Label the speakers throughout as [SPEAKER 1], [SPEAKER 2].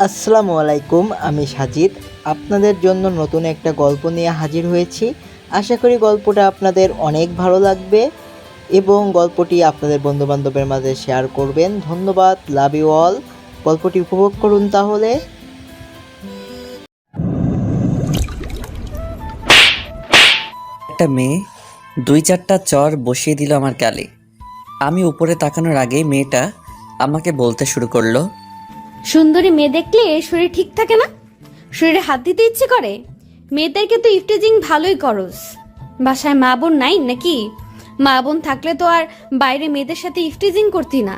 [SPEAKER 1] আসসালামু আলাইকুম, আমি সাজিদ। আপনাদের জন্য নতুন একটা গল্প নিয়ে হাজির হয়েছি। আশা করি গল্পটা আপনাদের অনেক ভালো লাগবে এবং গল্পটি আপনাদের বন্ধুবান্ধবের মাঝে শেয়ার করবেন। ধন্যবাদ। Love you all. গল্পটি উপভোগ করুন তাহলে।
[SPEAKER 2] একটা মেয়ে ২-৪টা চর বসিয়ে দিল আমার গালে। আমি উপরে তাকানোর আগেই মেয়েটা আমাকে বলতে শুরু করলো,
[SPEAKER 3] সুন্দরী মেয়ে দেখলে শরীর ঠিক থাকে না? শরীরে হাত দিতে ইচ্ছে করে? মেয়েদেরকে তো ইফটেজিং ভালোই করস। বাসায় মা বোন নাই নাকি? মা বোন থাকলে তো আর বাইরে মেয়েদের সাথে ইফটেজিং করতি না।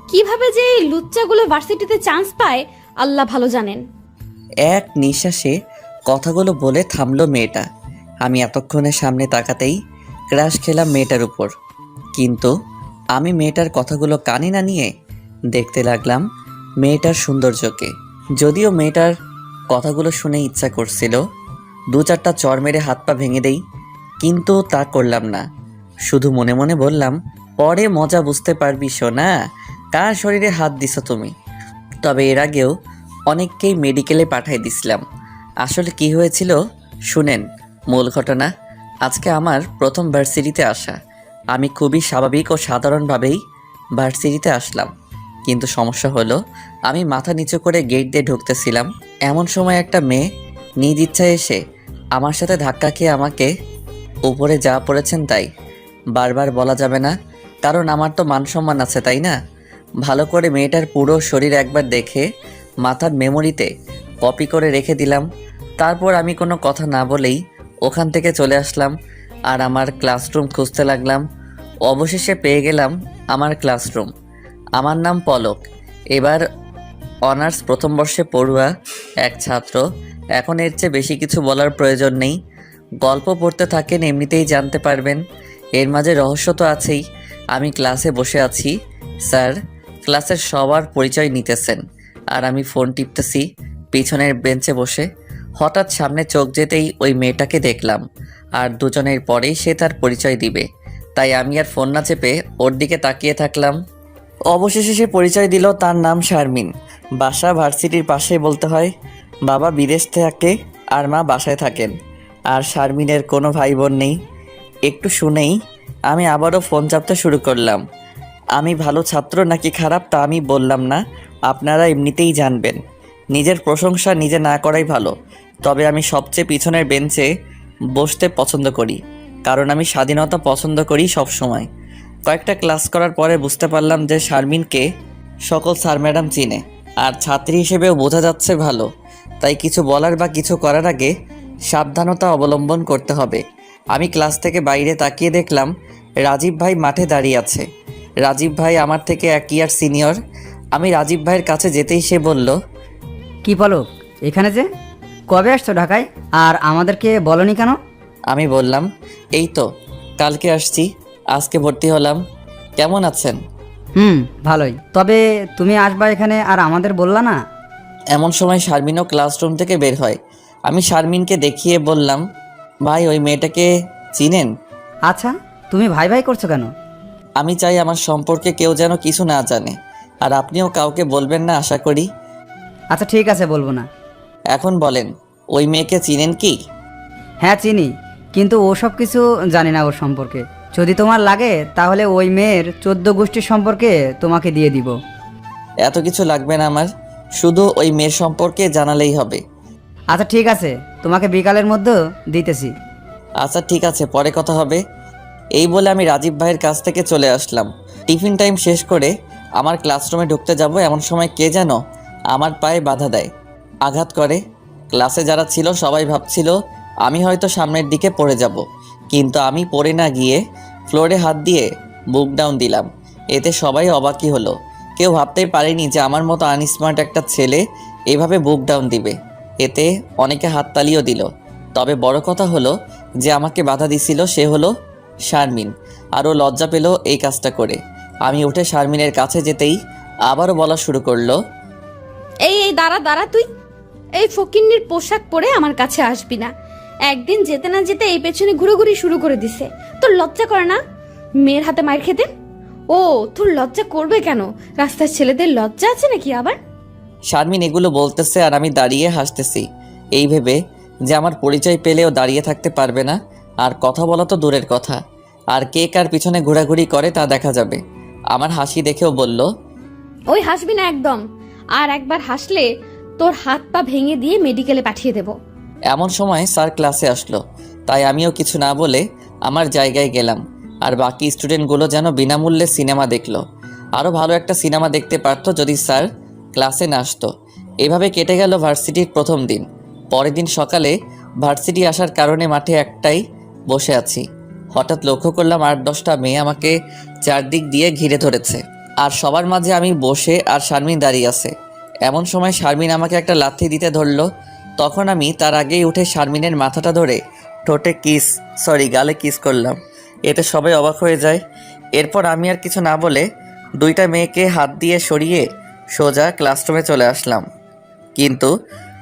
[SPEAKER 3] কিভাবে যে এই লুচ্চাগুলো ভার্সিটিতে চান্স পায় আল্লাহ ভালো জানেন।
[SPEAKER 2] এক নিঃশ্বাসে কথাগুলো বলে থামলো মেয়েটা। আমি এতক্ষণে সামনে তাকাতেই ক্রাশ খেলাম মেয়েটার উপর। কিন্তু আমি মেয়েটার কথাগুলো কানে না নিয়ে দেখতে লাগলাম মেয়েটার সৌন্দর্যকে। যদিও মেয়েটার কথাগুলো শুনে ইচ্ছা করছিল ২-৪টা চর মেরে হাত পা ভেঙে দেই, কিন্তু তা করলাম না। শুধু মনে মনে বললাম, পরে মজা বুঝতে পারবি সোনা, কার শরীরে হাত দিছো তুমি। তবে এর আগেও অনেককেই মেডিকেলে পাঠিয়ে দিছিলাম। আসলে কি হয়েছিল শুনেন মূল ঘটনা। আজকে আমার প্রথম ভার্সিটিতে আসা। আমি খুবই স্বাভাবিক ও সাধারণভাবেই ভার্সিটিতে আসলাম, কিন্তু সমস্যা হলো আমি মাথা নিচু করে গেট দিয়ে ঢুকতেছিলাম। এমন সময় একটা মেয়ে নিজ ইচ্ছায় এসে আমার সাথে ধাক্কা খেয়ে আমাকে, উপরে যা পড়েছেন তাই বারবার বলা যাবে না, কারণ আমার তো মান সম্মান আছে তাই না। ভালো করে মেয়েটার পুরো শরীর একবার দেখে মাথার মেমোরিতে কপি করে রেখে দিলাম। তারপর আমি কোনো কথা না বলেই ওখান থেকে চলে আসলাম আর আমার ক্লাসরুম খুঁজতে লাগলাম। অবশেষে পেয়ে গেলাম আমার ক্লাসরুম। আমার নাম পলক, এবার অনার্স প্রথম বর্ষে পড়ুয়া এক ছাত্র। এখন এর চেয়ে বেশি কিছু বলার প্রয়োজন নেই। গল্প পড়তে থাকেন, এমনিতেই জানতে পারবেন। এর মাঝে রহস্য তো আছেই। আমি ক্লাসে বসে আছি, স্যার ক্লাসের সবার পরিচয় নিতেছেন আর আমি ফোন টিপতেছি পিছনের বেঞ্চে বসে। হঠাৎ সামনে চোখ যেতেই ওই মেয়েটাকে দেখলাম, আর দুজনের পরেই সে তার পরিচয় দিবে, তাই আমি আর ফোন না চেপে ওর দিকে তাকিয়ে থাকলাম। অবশেষে সে পরিচয় দিল, তার নাম শারমিন। বাসা ভার্সিটির পাশেই বলতে হয়। বাবা বিদেশ থাকে আর মা বাসায় থাকেন। আর শারমিনের কোনো ভাই বোন নেই। একটু শুনেই আমি আবারও ফোন চাপতে শুরু করলাম। আমি ভালো ছাত্র নাকি খারাপ তা আমি বললাম না, আপনারা এমনিতেই জানবেন। নিজের প্রশংসা নিজে না করাই ভালো। তবে আমি সবচেয়ে পিছনের বেঞ্চে বসতে পছন্দ করি, কারণ আমি স্বাধীনতা পছন্দ করি সব সময়। কয়েকটা ক্লাস করার পরে বুঝতে পারলাম যে শারমিনকে সকল স্যার ম্যাডাম চিনে, আর ছাত্রী হিসেবেও বোঝা যাচ্ছে ভালো। তাই কিছু বলার বা কিছু করার আগে সাবধানতা অবলম্বন করতে হবে। আমি ক্লাস থেকে বাইরে তাকিয়ে দেখলাম রাজীব ভাই মাঠে দাঁড়িয়ে আছে। রাজীব ভাই আমার থেকে 1 ইয়ার সিনিয়র। আমি রাজীব ভাইয়ের কাছে যেতেই সে বলল,
[SPEAKER 4] কি পলক, এখানে যে কবে আসছো ঢাকায়? আর আমাদেরকে বলনি কেন?
[SPEAKER 2] আমি বললাম, এই তো কালকে আসছি, আজকে ভর্তি হলাম। কেমন আছেন?
[SPEAKER 4] ভালোই। তবে তুমি আসবা এখানে আর আমাদের বললা না?
[SPEAKER 2] এমন সময় শারমিনও ক্লাসরুম থেকে বের হয়। আমি শারমিনকে দেখিয়ে বললাম, ভাই ওই মেয়েটাকে চিনেন?
[SPEAKER 4] আচ্ছা, তুমি ভাই ভাই করছো কেন?
[SPEAKER 2] আমি চাই আমার সম্পর্কে কেউ যেন কিছু না জানে, আর আপনিও কাউকে বলবেন না আশা করি।
[SPEAKER 4] আচ্ছা ঠিক আছে, বলবো না।
[SPEAKER 2] এখন বলেন, ওই মেয়েকে চিনেন কি?
[SPEAKER 4] হ্যাঁ চিনি, কিন্তু ও সব কিছু জানি না ওর সম্পর্কে। যদি তোমার লাগে তাহলে ওই মেয়ের 14 গোষ্ঠীর সম্পর্কে তোমাকে দিয়ে দিব।
[SPEAKER 2] এত কিছু লাগবে না আমার, শুধু ওই মেয়ের সম্পর্কে জানালেই হবে।
[SPEAKER 4] আচ্ছা ঠিক আছে, তোমাকে বিকালের মধ্যে দিতেছি।
[SPEAKER 2] আচ্ছা ঠিক আছে, পরে কথা হবে। এই বলে আমি রাজীব ভাইয়ের কাছ থেকে চলে আসলাম। টিফিন টাইম শেষ করে আমার ক্লাসরুমে ঢুকতে যাব, এমন সময় কে যেন আমার পায়ে বাধা দেয়, আঘাত করে। ক্লাসে যারা ছিল সবাই ভাবছিল আমি হয়তো সামনের দিকে পড়ে যাব, কিন্তু আমি পড়ে না গিয়ে ফ্লোরে হাত দিয়ে বুক ডাউন দিলাম। এতে সবাই অবাকই হলো। কেউ ভাবতেই পারেনি যে আমার মতো আনস্মার্ট একটা ছেলে এভাবে বুক ডাউন দিবে। এতে অনেকে হাততালিও দিল। তবে বড় কথা হলো যে আমাকে বাধা দিছিল সে হলো শারমিন, আরও লজ্জা পেল এই কাজটা করে। আমি উঠে শারমিনের কাছে যেতেই আবারও বলা শুরু করলো,
[SPEAKER 3] এই এই দাঁড়া দাঁড়া, তুই এই ফকিন্নির পোশাক পরে আমার কাছে আসবি না। একদিন যেতে না যেতে এই পেছনে ঘুরোঘুরি শুরু করে দিছে। তোর লজ্জা করে না মেয়ের হাতে মার খেতে? ও তোর লজ্জা করবে কেন? রাস্তার ছেলেদের লজ্জা আছে নাকি আবার?
[SPEAKER 2] শারমিন এগুলো বলতেছে আর আমি দাঁড়িয়ে হাসতেছি, এই ভেবে যে আমার পরিচয় পেলেও দাঁড়িয়ে থাকতে পারবে না, আর কথা বলা তো দূরের কথা, আর কে কার পিছনে ঘোরাঘুরি করে তা দেখা যাবে। আমার হাসি দেখেও বলল,
[SPEAKER 3] ওই হাসবি না একদম, আর একবার হাসলে তোর হাত পা ভেঙে দিয়ে মেডিকেলে পাঠিয়ে দেব।
[SPEAKER 2] এমন সময় স্যার ক্লাসে আসলো, তাই আমিও কিছু না বলে আমার জায়গায় গেলাম। আর বাকি স্টুডেন্টগুলো যেন বিনামূল্যে সিনেমা দেখলো। আরও ভালো একটা সিনেমা দেখতে পারতো যদি স্যার ক্লাসে না আসতো। এভাবে কেটে গেল ভার্সিটির প্রথম দিন। পরের দিন সকালে ভার্সিটি আসার কারণে মাঠে একটাই বসে আছি। হঠাৎ লক্ষ্য করলাম 8-10টা মেয়ে আমাকে চারদিক দিয়ে ঘিরে ধরেছে, আর সবার মাঝে আমি বসে আর শারমিন দাঁড়িয়ে আছে। এমন সময় শারমিন আমাকে একটা লাথি দিতে ধরলো। তখন আমি তার আগেই উঠে শারমিনের মাথাটা ধরে গালে কিস করলাম। এতে সবাই অবাক হয়ে যায়। এরপর আমি আর কিছু না বলে 2টা মেয়েকে হাত দিয়ে সরিয়ে সোজা ক্লাসরুমে চলে আসলাম। কিন্তু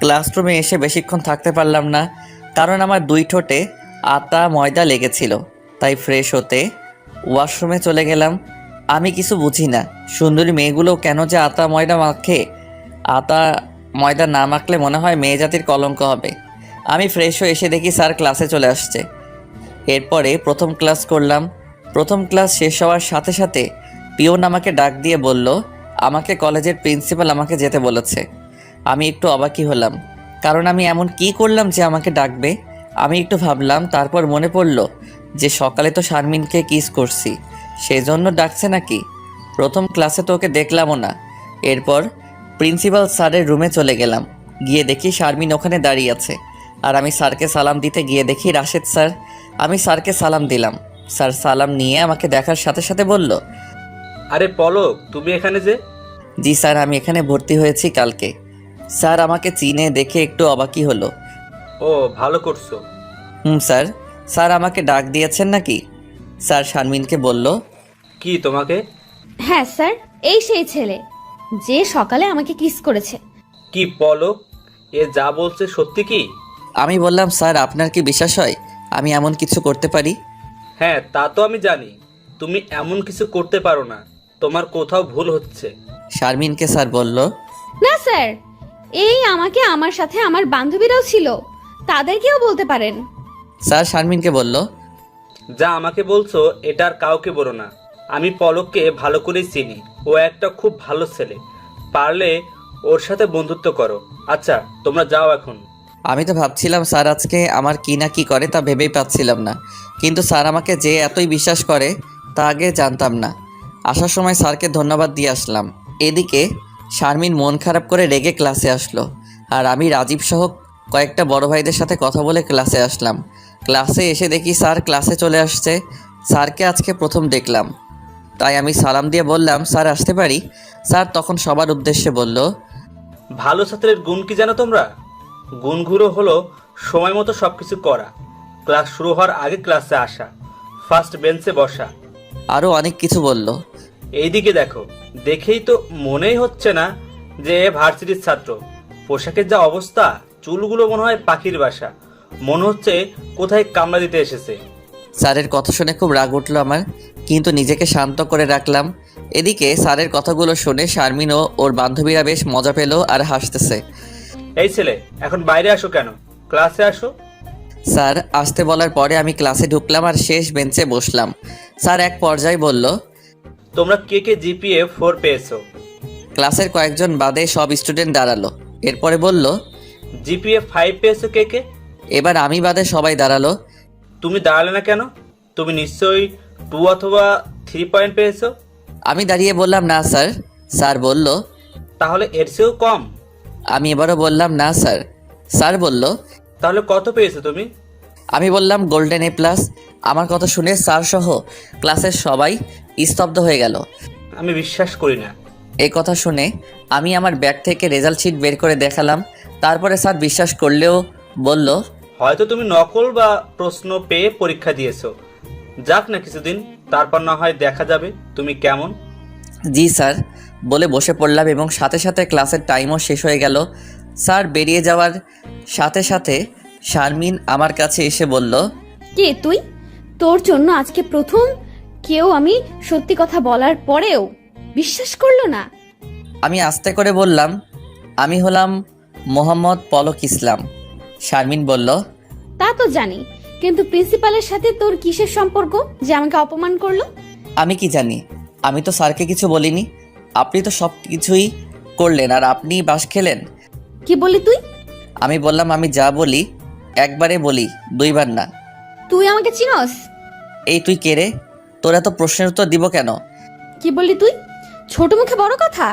[SPEAKER 2] ক্লাসরুমে এসে বেশিক্ষণ থাকতে পারলাম না, কারণ আমার 2 ঠোঁটে আটা ময়দা লেগেছিল। তাই ফ্রেশ হতে ওয়াশরুমে চলে গেলাম। আমি কিছু বুঝি না, সুন্দরী মেয়েগুলো কেন যে আটা ময়দা মাখে। আটা ময়দা না মাখলে মনে হয় মেয়ে জাতির কলঙ্ক হবে। আমি ফ্রেশ হয়ে এসে দেখি স্যার ক্লাসে চলে আসছে। এরপরে প্রথম ক্লাস করলাম। প্রথম ক্লাস শেষ হওয়ার সাথে সাথে পিয়ন আমাকে ডাক দিয়ে বলল আমাকে কলেজের প্রিন্সিপাল আমাকে যেতে বলেছে। আমি একটু অবাকই হলাম, কারণ আমি এমন কি করলাম যে আমাকে ডাকবে। আমি একটু ভাবলাম, তারপর মনে পড়ল যে সকালে তো শারমিনকে কিস করছি, সেজন্য ডাকছে নাকি। প্রথম ক্লাসে তো ওকে দেখলামও না। এরপর প্রিন্সিপাল স্যারের রুমে চলে গেলাম। গিয়ে দেখি শারমিন ওখানে দাঁড়িয়ে আছে, আর আমি স্যারকে সালাম দিতে গিয়ে দেখি রাশেদ স্যার। আমি স্যারকে সালাম দিলাম। স্যার সালাম নিয়ে আমাকে দেখার সাথে সাথে বলল,
[SPEAKER 5] আরে পলক, তুমি এখানে যে?
[SPEAKER 2] জি স্যার, আমি এখানে ভর্তি হয়েছি কালকে। স্যার আমাকে চিনে দেখে একটু অবাকই হলো।
[SPEAKER 5] ও, ভালো করছো।
[SPEAKER 2] স্যার। স্যার আমাকে ডাক দিয়েছেন নাকি? স্যার শারমিনকে বলল।
[SPEAKER 5] কি তোমাকে?
[SPEAKER 3] হ্যাঁ স্যার, এই সেই ছেলে যে সকালে আমাকে কিস করেছে।
[SPEAKER 5] কি পলক, এ যা বলছে সত্যি কি?
[SPEAKER 2] আমি বললাম, স্যার আপনার কি বিশ্বাস হয় আমি এমন কিছু করতে পারি?
[SPEAKER 5] হ্যাঁ, তা তো আমি জানি তুমি এমন কিছু করতে পারো না, তোমার কোথাও ভুল হচ্ছে।
[SPEAKER 2] শারমিনকে স্যার বলল।
[SPEAKER 3] না স্যার, এই আমাকে আমার সাথে আমার বান্ধবীরাও ছিল, তাদেরকেও বলতে পারেন।
[SPEAKER 2] স্যার শারমিনকে বলল,
[SPEAKER 5] যা আমাকে বলছো এটা আর কাউকে বলো না। আমি পলককে ভালো করেই চিনি, ও একটা খুব ভালো ছেলে, পারলে ওর সাথে বন্ধুত্ব করো। আচ্ছা, তোমরা যাও এখন।
[SPEAKER 2] আমি তো ভাবছিলাম স্যার আজকে আমার কি না কি করে তা ভেবেই পাচ্ছিলাম না, কিন্তু স্যার আমাকে যে এতই বিশ্বাস করে তা আগে জানতাম না। আসার সময় স্যারকে ধন্যবাদ দিয়ে আসলাম। এদিকে শারমিন মন খারাপ করে রেগে ক্লাসে আসলো, আর আমি রাজীব সহ কয়েকটা বড় ভাইদের সাথে কথা বলে ক্লাসে আসলাম। ক্লাসে এসে দেখি স্যার ক্লাসে চলে আসছে। স্যারকে আজকে প্রথম দেখলাম, তাই আমি সালাম দিয়ে বললাম, স্যার আসতে পারি? স্যার তখন সবার উদ্দেশ্যে বলল,
[SPEAKER 5] ভালো ছাত্রের গুণ কি জানো তোমরা? গুণগুলো হলো সময় মতো সবকিছু করা, ক্লাস শুরু হওয়ার আগে ক্লাসে আসা, ফার্স্ট বেঞ্চে বসা,
[SPEAKER 2] আরও অনেক কিছু বলল।
[SPEAKER 5] এইদিকে দেখো, দেখেই তো মনেই হচ্ছে না যে এ ভার্সিটির ছাত্র। পোশাকের যা অবস্থা, চুলগুলো মনে হয় পাখির বাসা, মনে হচ্ছে কোথায় কামড়া দিতে এসেছে।
[SPEAKER 2] স্যারের কথা শুনে খুব রাগ উঠলো আমার, কিন্তু নিজেকে শান্ত করে রাখলাম। এদিকে স্যারের কথাগুলো শুনে শারমিন ও ওর বান্ধবীরা বেশ মজা পেল আর হাসতেছে।
[SPEAKER 5] এই ছেলে, এখন বাইরে আসো কেন? ক্লাসে আসো।
[SPEAKER 2] স্যার আসতে বলার পরে আমি ক্লাসে ঢুকলাম আর শেষ বেঞ্চে বসলাম। স্যার এক পর্যায়ে বলল,
[SPEAKER 5] তোমরা কে কে জিপিএ 4 পেয়েছো?
[SPEAKER 2] ক্লাসের কয়েকজন বাদে সব স্টুডেন্ট দাঁড়ালো। এরপরে বলল,
[SPEAKER 5] জিপিএ 5 পেয়েছো কে কে?
[SPEAKER 2] এবার আমি বাদে সবাই দাঁড়ালো।
[SPEAKER 5] তুমি দাঁড়ালে না কেন? তুমি নিশ্চয়ই 2 অথবা 3 পয়েন্ট পেয়েছো।
[SPEAKER 2] আমি দাঁড়িয়ে বললাম, না স্যার। স্যার বলল,
[SPEAKER 5] তাহলে এর চেয়েও কম?
[SPEAKER 2] আমি এবারও বললাম, না স্যার। স্যার বলল,
[SPEAKER 5] তাহলে কত পেয়েছো তুমি?
[SPEAKER 2] আমি বললাম গোল্ডেন A+। আমার কথা শুনে স্যার সহ ক্লাসের সবাই স্তব্ধ হয়ে গেল।
[SPEAKER 5] আমি বিশ্বাস করি না।
[SPEAKER 2] এই কথা শুনে আমি আমার ব্যাগ থেকে রেজাল্ট শিট বের করে দেখালাম। তারপরে স্যার বিশ্বাস করলেও বলল,
[SPEAKER 5] হয়তো তুমি নকল বা প্রশ্ন পেয়ে পরীক্ষা দিয়েছো। যাক না কিছুদিন, তারপর না হয় দেখা যাবে তুমি কেমন।
[SPEAKER 2] জি স্যার বলে বসে পড়লাম, এবং সাথে সাথে ক্লাসের টাইমও শেষ হয়ে গেল। স্যার বেরিয়ে যাওয়ার সাথে সাথে শারমিন আমার কাছে এসে বলল,
[SPEAKER 3] কে তুই? তোর জন্য আজকে প্রথম কেউ আমি সত্যি কথা বলার পরেও বিশ্বাস করলো না।
[SPEAKER 2] আমি আস্তে করে বললাম, আমি হলাম মোহাম্মদ পলক ইসলাম। শারমিন বলল,
[SPEAKER 3] তা তো জানি, কিন্তু প্রিন্সিপালের সাথে তোর কিসের সম্পর্ক যে আমাকে অপমান করলো?
[SPEAKER 2] আমি কি জানি, আমি তো স্যারকে কিছু বলিনি। আপনি তো সব কিছুই করলেন আর আপনি বাস খেলেন।
[SPEAKER 3] কি বলি তুই?
[SPEAKER 2] আমি বললাম আমি যা বলি একবারে বলি, দুইবার না।
[SPEAKER 3] তুই আমাকে চিনস?
[SPEAKER 2] এই তুই কে রে? তোর এত প্রশ্নের উত্তর দিব কেন?
[SPEAKER 3] কি বললি তুই? ছোট মুখে বড় কথা।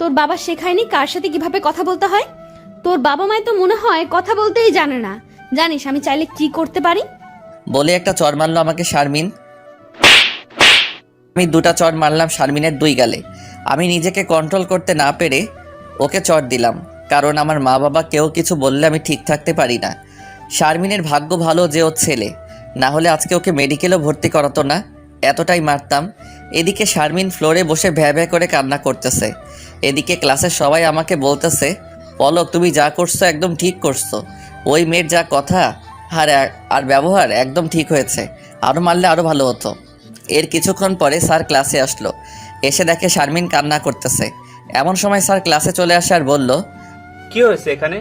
[SPEAKER 3] তোর বাবা শেখায়নি কার সাথে কিভাবে কথা বলতে হয়? তোর বাবা মায় তো মনে হয় কথা বলতেই জানে না। জানিস আমি চাইলে কি করতে পারি?
[SPEAKER 2] বলে একটা চড় মারলো আমাকে শারমিন। আমি দুটা চড় মারলাম শারমিনের দুই গালে। আমি নিজেকে কন্ট্রোল করতে না পেরে ওকে চড় দিলাম, কারণ আমার মা বাবা কেউ কিছু বললে আমি ঠিক থাকতে পারি না। শারমিনের ভাগ্য ভালো যে ও ছেলে, না হলে আজকে ওকে মেডিকেলও ভর্তি করাতো না, এতটাই মারতাম। এদিকে শারমিন ফ্লোরে বসে ভ্যা ভ্যা করে কান্না করতেছে। এদিকে ক্লাসের সবাই আমাকে বলতেছে, পলক তুমি যা করছো একদম ঠিক করছো। ওই মেয়ের যা কথা আর ব্যবহার একদম ঠিক হয়েছে, আরও মারলে আরও ভালো হতো। এর কিছুক্ষণ পরে স্যার ক্লাসে আসলো। এসে দেখে শারমিন কান্না করতেছে। এমন সময় স্যার ক্লাসে চলে আসে আর বলল,
[SPEAKER 5] কি হয়েছে এখানে?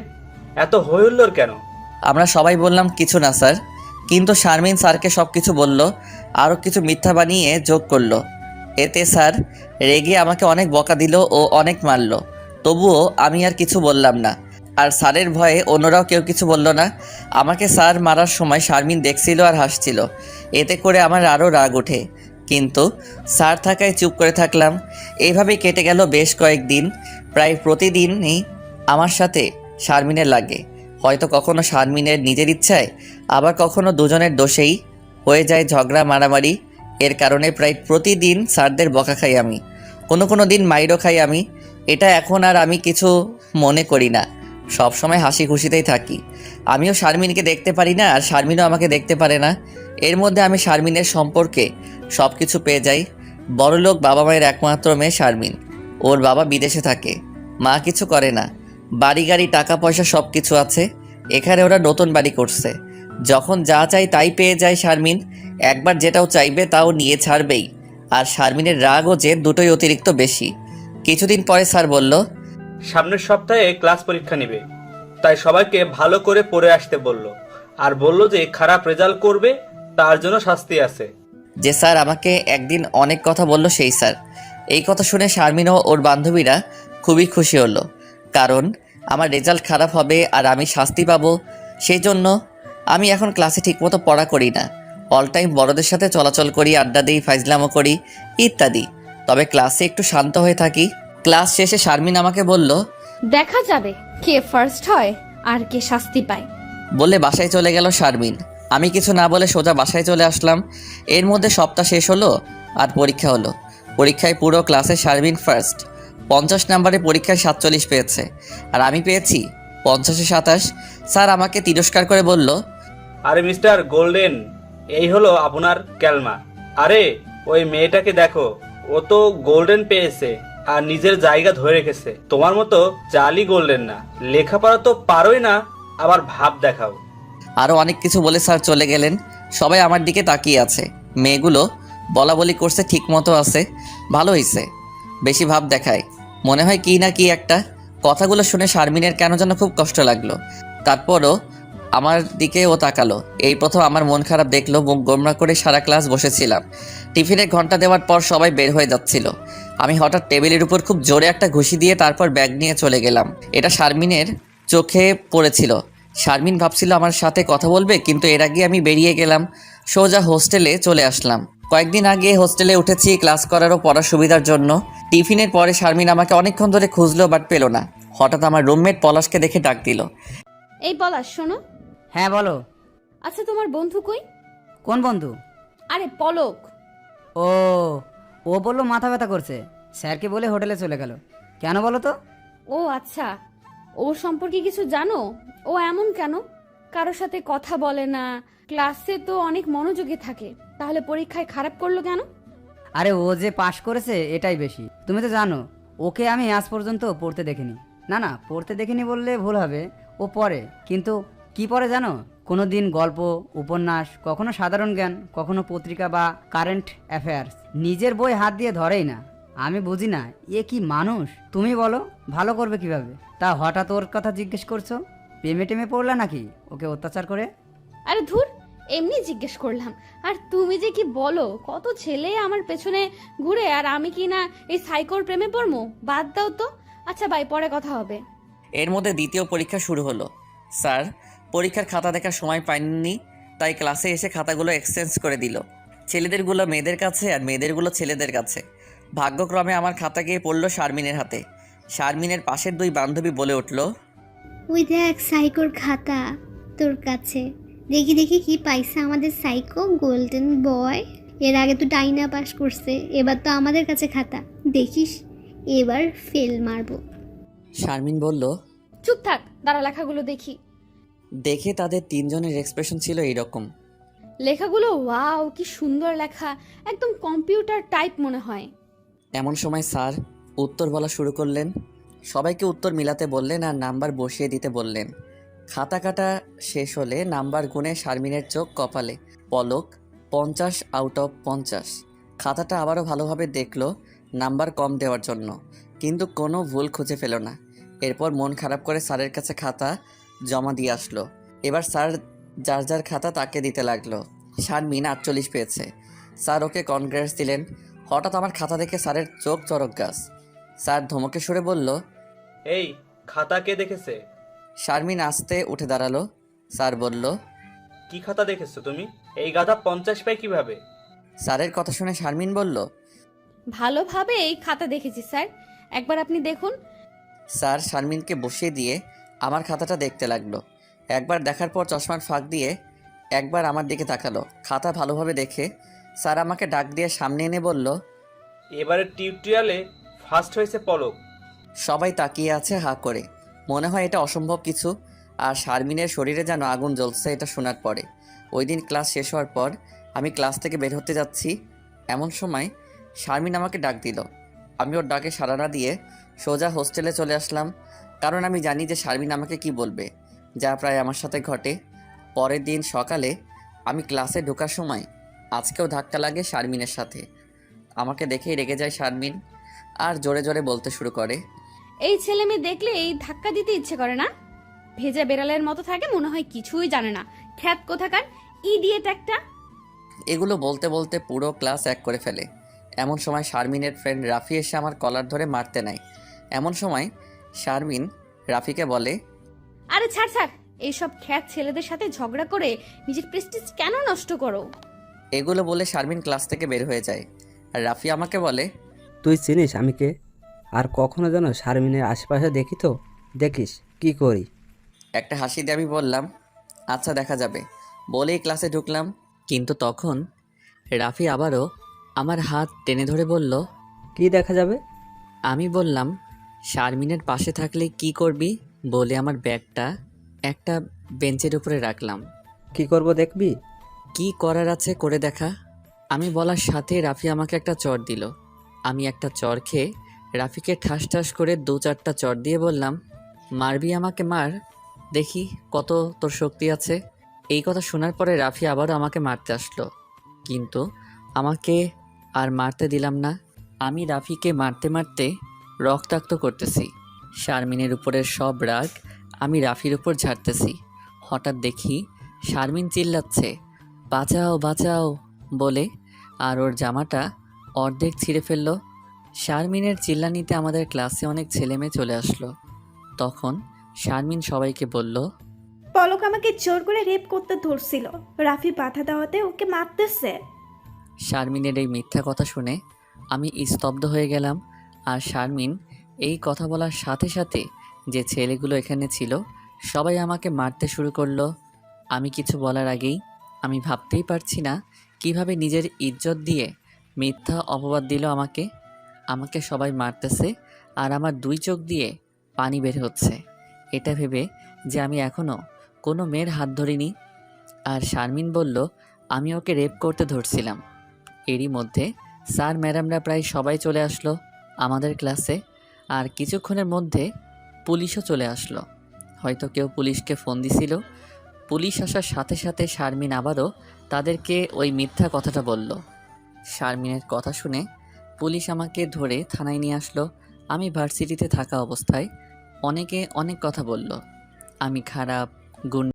[SPEAKER 5] এত হইহুল্লোড় কেন?
[SPEAKER 2] আমরা সবাই বললাম কিছু না স্যার, কিন্তু শারমিন স্যারকে সব কিছু বলল, আরও কিছু মিথ্যা বানিয়ে যোগ করলো। এতে স্যার রেগে আমাকে অনেক বকা দিল ও অনেক মারল। তবুও আমি আর কিছু বললাম না, আর স্যারের ভয়ে অন্যরাও কেউ কিছু বলল না। আমাকে স্যার মারার সময় শারমিন দেখছিল আর হাসছিল, এতে করে আমার আরও রাগ ওঠে। কিন্তু স্যার থাকায় চুপ করে থাকলাম। এইভাবেই কেটে গেল বেশ কয়েকদিন। প্রায় প্রতিদিনই আমার সাথে শারমিনের লাগে। হয়তো কখনো শারমিনের নিজের ইচ্ছায়, আবার কখনো দুজনের দোষেই হয়ে যায় ঝগড়া মারামারি। এর কারণে প্রায় প্রতিদিন স্যারদের বকা খাই আমি, কোনো দিন মাইরও খাই আমি। এটা এখন আর আমি কিছু মনে করি না, সব সময় হাসি খুশিতেই থাকি। আমিও শারমিনকে দেখতে পারি না আর শারমিনও আমাকে দেখতে পারে না। এর মধ্যে আমি শারমিনের সম্পর্কে সব কিছু পেয়ে যাই। বড়লোক বাবা মায়ের একমাত্র মেয়ে শারমিন। ওর বাবা বিদেশে থাকে, মা কিছু করে না। বাড়ি গাড়ি টাকা পয়সা সব কিছু আছে। এখানে ওরা নতুন বাড়ি করছে। যখন যা চাই তাই পেয়ে যায় শারমিন। একবার যেটাও চাইবে তাও নিয়ে ছাড়বেই। আর শারমিনের রাগ ও জেদ দুটোই অতিরিক্ত বেশি। কিছুদিন পরে স্যার বলল,
[SPEAKER 5] সামনের সপ্তাহে ক্লাস পরীক্ষা নেবে, তাই সবাইকে ভালো করে পড়ে আসতে বলল। আর বলল যে খারাপ রেজাল্ট করবে তার জন্য শাস্তি আছে।
[SPEAKER 2] যে স্যার আমাকে একদিন অনেক কথা বলল সেই স্যার। এই কথা শুনে শারমিন ও ওর বান্ধবীরা খুবই খুশি হলো, কারণ আমার রেজাল্ট খারাপ হবে আর আমি শাস্তি পাবো। সেই জন্য আমি এখন ক্লাসে ঠিকমতো পড়া করি না, অল টাইম বড়দের সাথে চলাচল করি, আড্ডা দিই, ফাইজলামো করি ইত্যাদি। তবে ক্লাসে একটু শান্ত হয়ে থাকি। ক্লাস শেষে শারমিন আমাকে বলল,
[SPEAKER 3] দেখা যাবে কে ফার্স্ট হয় আর কে শাস্তি পায়।
[SPEAKER 2] বলে বাসায় চলে গেল শারমিন। আমি কিছু না বলে সোজা বাসায় চলে আসলাম। এর মধ্যে সপ্তাহ শেষ হলো আর পরীক্ষা হলো। পরীক্ষায় পুরো ক্লাসে শারমিন ফার্স্ট। 50 নম্বরে পরীক্ষায় 47 পেয়েছে, আর আমি পেয়েছি 50-এ 27। স্যার আমাকে তিরস্কার করে বলল,
[SPEAKER 5] আরে মিস্টার গোল্ডেন, এই হলো আপনার ক্যালমা। আরে ওই মেয়েটাকে দেখো, ও তো গোল্ডেন পেয়েছে আর নিজের জায়গা ধরে রেখেছে। তোমার মতো জালি গোল্ডেন না, লেখাপড়া তো পারোই না, আবার ভাব দেখাও।
[SPEAKER 2] আরও অনেক কিছু বলে স্যার চলে গেলেন। সবাই আমার দিকে তাকিয়ে আছে। মেয়েগুলো বলা বলি করছে, ঠিক মতো আছে, ভালো হয়েছে। বেশি ভাব দেখায়, মনে হয় কি না কি একটা। কথাগুলো শুনে শারমিনের কেন যেন খুব কষ্ট লাগলো। তারপরও আমার দিকে ও তাকালো। এই প্রথম আমার মন খারাপ দেখলো। মুখ গোমরা করে সারা ক্লাস বসেছিলাম। টিফিনের ঘন্টা দেওয়ার পর সবাই বের হয়ে যাচ্ছিল। আমি হঠাৎ টেবিলের উপর খুব জোরে একটা ঘুষি দিয়ে তারপর ব্যাগ নিয়ে চলে গেলাম। এটা শারমিনের চোখে পড়েছিল। শারমিন ভাবছিল আমার সাথে কথা বলবে, কিন্তু এর আগে আমি বেরিয়ে গেলাম। সোজা হোস্টেলে চলে আসলাম। কয়েকদিন আগে হোস্টেলে উঠেছি ক্লাস করার ও পড়ার সুবিধার জন্য। টিফিনের পরে শারমিন আমাকে অনেকক্ষণ ধরে খুঁজলো, বাট পেল না। হঠাৎ আমার রুমমেট পলাশকে দেখে ডাক দিল।
[SPEAKER 3] এই পলাশ শোনো।
[SPEAKER 4] হ্যাঁ বলো।
[SPEAKER 3] আচ্ছা তোমার বন্ধু কই?
[SPEAKER 4] কোন বন্ধু?
[SPEAKER 3] আরে পলক।
[SPEAKER 4] ও ও বললো মাথা ব্যথা করছে, স্যারকে বলে হোটেলে চলে গেল। কেন বলো তো?
[SPEAKER 3] ও আচ্ছা, ওর সম্পর্কে কিছু জানো? ও এমন কেন? কারোর সাথে কথা বলে না, ক্লাসে তো অনেক মনোযোগী থাকে, তাহলে পরীক্ষায় খারাপ করলো কেন?
[SPEAKER 4] আরে ও যে পাশ করেছে এটাই বেশি। তুমি তো জানো ওকে আমি আজ পর্যন্ত পড়তে দেখিনি। না পড়তে দেখিনি বললে ভুল হবে, ও পড়ে, কিন্তু কি পড়ে জানো? কোনো দিন গল্প, উপন্যাস, কখনো সাধারণ জ্ঞান, কখনো পত্রিকা বা কারেন্ট অ্যাফেয়ার্স। নিজের বই হাত দিয়ে ধরেই না। আমি বুঝি না, এ কি মানুষ? তুমি বলো ভালো করবে কিভাবে? তা হঠাৎ ওর কথা জিজ্ঞেস করছো? প্রেমে টেমে পড়লা নাকি ওকে অত্যাচার করে?
[SPEAKER 3] আরে ধুর, এমনি জিজ্ঞেস করলাম। আর তুমি যে কি বলো, কত ছেলে আমার পেছনে ঘুরে আর আমি কি না এই সাইকোর প্রেমে পড়বো? বাদ দাও তো। আচ্ছা ভাই, পরে কথা হবে।
[SPEAKER 2] এর মধ্যে দ্বিতীয় পরীক্ষা শুরু হলো। স্যার পরীক্ষার খাতা দেখার সময় পাইনি, তাই ক্লাসে এসে খাতাগুলো এক্সচেঞ্জ করে দিল। ছেলেদেরগুলো মেয়েদের কাছে আর মেয়েদেরগুলো ছেলেদের কাছে। ভাগ্যক্রমে আমার খাতা গিয়ে পড়লো শারমিনের হাতে। শারমিনের পাশের দুই বান্ধবী বলে উঠল,
[SPEAKER 6] ওই দেখ সাইকোর খাতা তোর কাছে। দেখি দেখি কি পাইছে আমাদের সাইকো গোল্ডেন বয়। এর আগে তো ডাইনা পাস করছে, এবার তো আমাদের কাছে খাতা। দেখিস এবার ফেল মারবো।
[SPEAKER 2] শারমিন বলল।
[SPEAKER 3] চুপ থাক, দাঁড়া লেখাগুলো দেখি।
[SPEAKER 2] দেখে তাদের তিনজনের এক্সপ্রেশন ছিল এইরকম।
[SPEAKER 3] লেখাগুলো ওয়াও, কি সুন্দর লেখা, একদম কম্পিউটার টাইপ মনে হয়।
[SPEAKER 2] এমন সময় স্যার উত্তর বলা শুরু করলেন। সবাইকে উত্তর মিলাতে বললেন আর নাম্বার বসিয়ে দিতে বললেন। খাতা কাটা শেষ হলে নাম্বার গুনে শারমিনের চোখ কপালে। পলক 50/50। খাতাটা আবারও ভালোভাবে দেখলো নাম্বার কম দেওয়ার জন্য, কিন্তু কোনো ভুল খুঁজে পেল না। এরপর মন খারাপ করে স্যারের কাছে খাতা জমা দিয়ে আসলো। এবার স্যার যার যার খাতা তাকে দিতে লাগলো। শারমিন 48 পেয়েছে। স্যার ওকে কনগ্রেটস দিলেন। হঠাৎ আমার খাতা দেখে স্যারের চোখ চরক গাছ। স্যার ধমকে সুরে বলল,
[SPEAKER 5] এই খাতা কে দেখেছে?
[SPEAKER 2] শারমিন আস্তে উঠে দাঁড়ালো। স্যার বলল,
[SPEAKER 5] কি খাতা দেখেছো তুমি? এই গাধা 50 পায় কিভাবে?
[SPEAKER 2] স্যারের কথা শুনে শারমিন বলল,
[SPEAKER 3] ভালোভাবে এই খাতা দেখেছি স্যার, একবার আপনি দেখুন।
[SPEAKER 2] স্যার শারমিনকে বসিয়ে দিয়ে আমার খাতাটা দেখতে লাগলো। একবার দেখার পর চশমার ফাঁক দিয়ে একবার আমার দিকে তাকালো। খাতা ভালোভাবে দেখে স্যার আমাকে ডাক দিয়ে সামনে এনে বলল,
[SPEAKER 5] এবারে টিউটোরিয়ালে ফার্স্ট হয়েছে পলক।
[SPEAKER 2] সবাই তাকিয়ে আছে হাঁ করে। মনে হয় এটা অসম্ভব কিছু। আর শারমিনের শরীরে যেন আগুন জ্বলছে এটা শোনার পরে। ওই দিন ক্লাস শেষ হওয়ার পর আমি ক্লাস থেকে বের হতে যাচ্ছি, এমন সময় শারমিন আমাকে ডাক দিল। আমি ওর ডাকে সাড়া না দিয়ে সোজা হোস্টেলে চলে আসলাম, কারণ আমি জানি যে শারমিন আমাকে কি বলবে, যা প্রায় আমার সাথে ঘটে। পরের দিন সকালে আমি ক্লাসে ঢোকার সময় আজকেও ধাক্কা লাগে শারমিনের সাথে। আমাকে দেখেই রেগে যায় শারমিন আর জোরে জোরে বলতে শুরু করে,
[SPEAKER 3] এই ছেলে মেয়ে দেখলে এই ধাক্কা দিতে ইচ্ছে করে না? ভেজা বেড়ালের মতো থাকে, মনে হয় কিছুই জানে না। খ্যাত কোথাকার ইডিয়েট একটা।
[SPEAKER 2] এগুলো বলতে বলতে পুরো ক্লাস এক করে ফেলে। এমন সময় শারমিনের ফ্রেন্ড রাফি এসে আমার কলার ধরে মারতে নেয়। এমন সময় শারমিন রাফিকে বলে,
[SPEAKER 3] আরে ছাড় ছাড়, এইসব খ্যাত ছেলেদের সাথে ঝগড়া করে নিজের প্রেস্টিজ কেন নষ্ট করো?
[SPEAKER 2] এগুলো বলে শারমিন ক্লাস থেকে বের হয়ে যায়। আর রাফি আমাকে বলে,
[SPEAKER 7] তুই চিনিস আমি কে? আর কখনো যেন শারমিনের আশেপাশে দেখি তো দেখিস কি করি।
[SPEAKER 2] একটা হাসি দিয়ে আমি বললাম, আচ্ছা দেখা যাবে, বলেই ক্লাসে ঢুকলাম। কিন্তু তখন রাফি আবারও আমার হাত টেনে ধরে বলল,
[SPEAKER 7] কি দেখা যাবে?
[SPEAKER 2] আমি বললাম, শারমিনের পাশে থাকলে কি করবি? বলে আমার ব্যাগটা একটা বেঞ্চের উপরে রাখলাম।
[SPEAKER 7] কি করব দেখবি?
[SPEAKER 2] কি করার আছে করে দেখা। আমি বলার সাথে রাফি আমাকে একটা চড় দিল। আমি একটা চড় খেয়ে রাফিকে ঠাস ঠাস করে 2-4টা চড় দিয়ে বললাম, মারবি আমাকে মার, দেখি কত তোর শক্তি আছে। এই কথা শোনার পরে রাফি আবারও আমাকে মারতে আসলো, কিন্তু আমাকে আর মারতে দিলাম না। আমি রাফিকে মারতে মারতে রক্তাক্ত করতেছি। শারমিনের উপরের সব রাগ আমি রাফির উপর ঝাড়তেছি। হঠাৎ দেখি শারমিন চিল্লাচ্ছে, বাঁচাও বাঁচাও বলে, আর ওর জামাটা অর্ধেক ছিঁড়ে ফেললো। শারমিনের চিল্লানিতে আমাদের ক্লাসে অনেক ছেলেমেয়ে চলে আসলো। তখন শারমিন সবাইকে বলল,
[SPEAKER 8] পলক আমাকে জোর করে রেপ করতে ধরছিল, রাফি বাধা দেওয়াতে ওকে মারতেছে।
[SPEAKER 2] শারমিনের এই মিথ্যা কথা শুনে আমি স্তব্ধ হয়ে গেলাম। আর শারমিন এই কথা বলার সাথে সাথে যে ছেলেগুলো এখানে ছিল সবাই আমাকে মারতে শুরু করলো। আমি কিছু বলার আগেই আমি ভাবতেই পারছি না কিভাবে নিজের ইজ্জত দিয়ে মিথ্যা অপবাদ দিল আমাকে। আমাকে সবাই মারতেছে আর আমার 2 চোখ দিয়ে পানি বের হচ্ছে, এটা ভেবে যে আমি এখনও কোনো মেয়ের হাত ধরিনি। আর শারমিন বলল আমি ওকে রেপ করতে ধরছিলাম। এরই মধ্যে স্যার ম্যাডামরা প্রায় সবাই চলে আসলো আমাদের ক্লাসে। আর কিছুক্ষণের মধ্যে পুলিশও চলে আসলো। হয়তো কেউ পুলিশকে ফোন দিছিল। পুলিশ আসার সাথে সাথে শারমিন আবারও তাদেরকে ওই মিথ্যা কথাটা বলল। শারমিনের কথা শুনে পুলিশ আমাকে ধরে থানায় নিয়ে আসলো। আমি ভার্সিটিতে থাকা অবস্থায় অনেকে অনেক কথা বলল। আমি খারাপ, গুন্ডা।